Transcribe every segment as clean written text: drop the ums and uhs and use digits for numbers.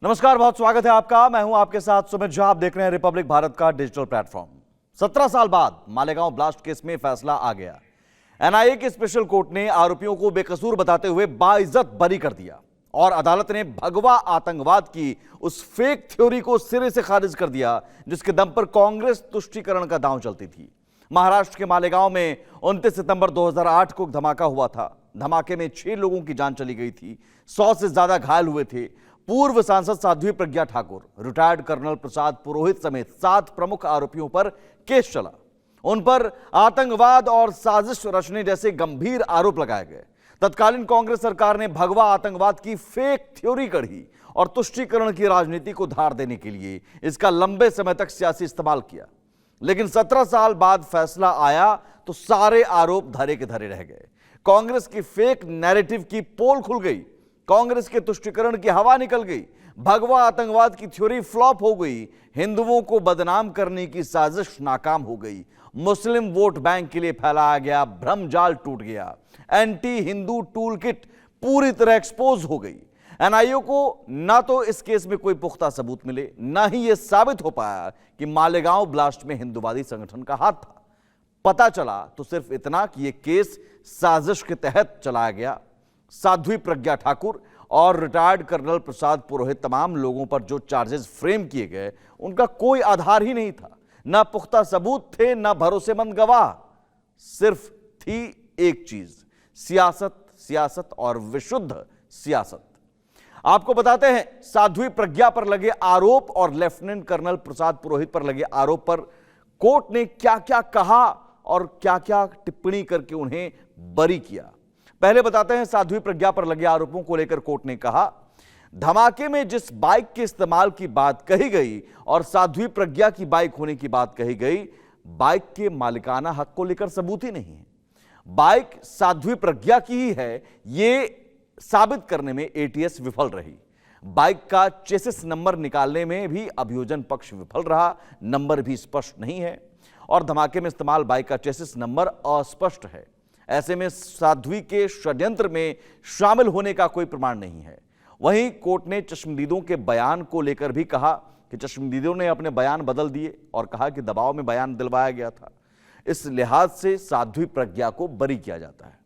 नमस्कार, बहुत स्वागत है आपका। मैं हूं आपके साथ सुमित झा। आप देख रहे हैं रिपब्लिक भारत का डिजिटल प्लेटफॉर्म। 17 साल बाद मालेगांव ब्लास्ट केस में फैसला आ गया। एनआईए के स्पेशल कोर्ट ने आरोपियों को बेकसूर बताते हुए बाइज्जत बरी कर दिया और अदालत ने भगवा आतंकवाद की उस फेक थ्योरी को सिरे से खारिज कर दिया जिसके दम पर कांग्रेस तुष्टीकरण का दांव चलती थी। महाराष्ट्र के मालेगांव में 29 सितंबर 2008 को धमाका हुआ था। धमाके में 6 लोगों की जान चली गई थी, 100 से ज्यादा घायल हुए थे। पूर्व सांसद साध्वी प्रज्ञा ठाकुर, रिटायर्ड कर्नल प्रसाद पुरोहित समेत 7 प्रमुख आरोपियों पर केस चला। उन पर आतंकवाद और साजिश रचने जैसे गंभीर आरोप लगाए गए। तत्कालीन कांग्रेस सरकार ने भगवा आतंकवाद की फेक थ्योरी गढ़ी और तुष्टीकरण की राजनीति को धार देने के लिए इसका लंबे समय तक सियासी इस्तेमाल किया। लेकिन 17 साल बाद फैसला आया तो सारे आरोप धरे के धरे रह गए। कांग्रेस की फेक नैरेटिव की पोल खुल गई, कांग्रेस के तुष्टीकरण की हवा निकल गई, भगवा आतंकवाद की थ्योरी फ्लॉप हो गई, हिंदुओं को बदनाम करने की साजिश नाकाम हो गई, मुस्लिम वोट बैंक के लिए फैलाया गया भ्रमजाल टूट गया, एंटी हिंदू टूल किट पूरी तरह एक्सपोज हो गई। एनआईए को ना तो इस केस में कोई पुख्ता सबूत मिले, ना ही यह साबित हो पाया कि मालेगांव ब्लास्ट में हिंदुवादी संगठन का हाथ था। पता चला तो सिर्फ इतना कि यह केस साजिश के तहत चलाया गया। साध्वी प्रज्ञा ठाकुर और रिटायर्ड कर्नल प्रसाद पुरोहित तमाम लोगों पर जो चार्जेस फ्रेम किए गए उनका कोई आधार ही नहीं था। ना पुख्ता सबूत थे, ना भरोसेमंद गवाह। सिर्फ थी एक चीज, सियासत, सियासत और विशुद्ध सियासत। आपको बताते हैं, साध्वी प्रज्ञा पर लगे आरोप और लेफ्टिनेंट कर्नल प्रसाद पुरोहित पर लगे आरोप पर कोर्ट ने क्या क्या कहा और क्या क्या टिप्पणी करके उन्हें बरी किया। पहले बताते हैं, साध्वी प्रज्ञा पर लगे आरोपों को लेकर कोर्ट ने कहा, धमाके में जिस बाइक के इस्तेमाल की बात कही गई और साध्वी प्रज्ञा की बाइक होने की बात कही गई, बाइक के मालिकाना हक को लेकर सबूत ही नहीं है। बाइक साध्वी प्रज्ञा की ही है, यह साबित करने में एटीएस विफल रही। बाइक का चेसिस नंबर निकालने में भी अभियोजन पक्ष विफल रहा, नंबर भी स्पष्ट नहीं है और धमाके में इस्तेमाल बाइक का चेसिस नंबर अस्पष्ट है। ऐसे में साध्वी के षड्यंत्र में शामिल होने का कोई प्रमाण नहीं है। वहीं कोर्ट ने चश्मदीदों के बयान को लेकर भी कहा कि चश्मदीदों ने अपने बयान बदल दिए और कहा कि दबाव में बयान दिलवाया गया था। इस लिहाज से साध्वी प्रज्ञा को बरी किया जाता है।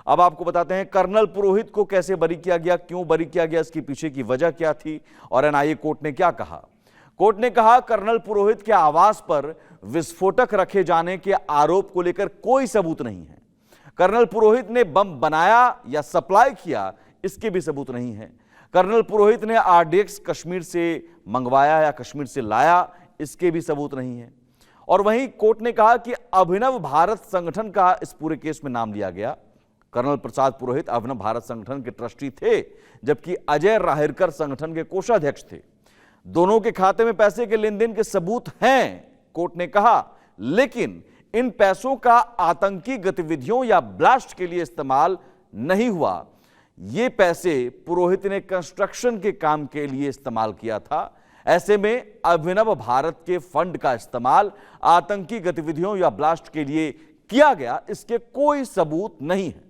अब आपको बताते हैं, कर्नल पुरोहित को कैसे बरी किया गया, क्यों बरी किया गया, इसके पीछे की वजह क्या थी और एनआईए कोर्ट ने क्या कहा। कोर्ट ने कहा, कर्नल पुरोहित के आवास पर विस्फोटक रखे जाने के आरोप को लेकर कोई सबूत नहीं है। कर्नल पुरोहित ने बम बनाया या सप्लाई किया, इसके भी सबूत नहीं है। कर्नल पुरोहित ने आरडीएक्स कश्मीर से मंगवाया या कश्मीर से लाया, इसके भी सबूत नहीं है। और वहीं कोर्ट ने कहा कि अभिनव भारत संगठन का इस पूरे केस में नाम लिया गया। कर्नल प्रसाद पुरोहित अभिनव भारत संगठन के ट्रस्टी थे, जबकि अजय राहिरकर संगठन के कोषाध्यक्ष थे। दोनों के खाते में पैसे के लेन देन के सबूत हैं, कोर्ट ने कहा, लेकिन इन पैसों का आतंकी गतिविधियों या ब्लास्ट के लिए इस्तेमाल नहीं हुआ। ये पैसे पुरोहित ने कंस्ट्रक्शन के काम के लिए इस्तेमाल किया था। ऐसे में अभिनव भारत के फंड का इस्तेमाल आतंकी गतिविधियों या ब्लास्ट के लिए किया गया, इसके कोई सबूत नहीं है।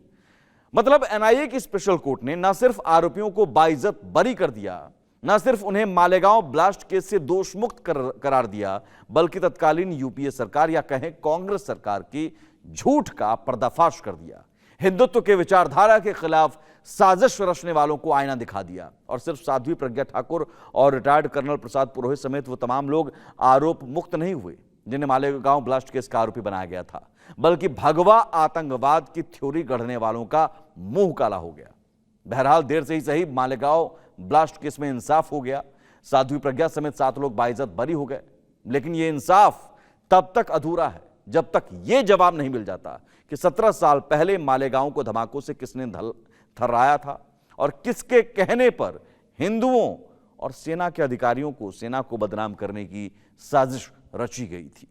मतलब एनआईए की स्पेशल कोर्ट ने न सिर्फ आरोपियों को बाइज्जत बरी कर दिया, न सिर्फ उन्हें मालेगांव ब्लास्ट केस से दोष मुक्त करार दिया, बल्कि तत्कालीन यूपीए सरकार या कहें कांग्रेस सरकार की झूठ का पर्दाफाश कर दिया। हिंदुत्व के विचारधारा के खिलाफ साजिश रचने वालों को आईना दिखा दिया। और सिर्फ साध्वी प्रज्ञा ठाकुर और रिटायर्ड कर्नल प्रसाद पुरोहित समेत वो तमाम लोग आरोप मुक्त नहीं हुए जिन्हें मालेगांव ब्लास्ट केस का आरोपी बनाया गया था, बल्कि भगवा आतंकवाद की थ्योरी गढ़ने वालों का मुंह काला हो गया। बहरहाल देर से ही सही मालेगांव ब्लास्ट केस में इंसाफ हो गया। साध्वी प्रज्ञा समेत 7 लोग बाइज्जत बरी हो गए। लेकिन यह इंसाफ तब तक अधूरा है जब तक यह जवाब नहीं मिल जाता कि 17 साल पहले मालेगांव को धमाकों से किसने थर्राया था और किसके कहने पर हिंदुओं और सेना के अधिकारियों को, सेना को बदनाम करने की साजिश रची गई थी।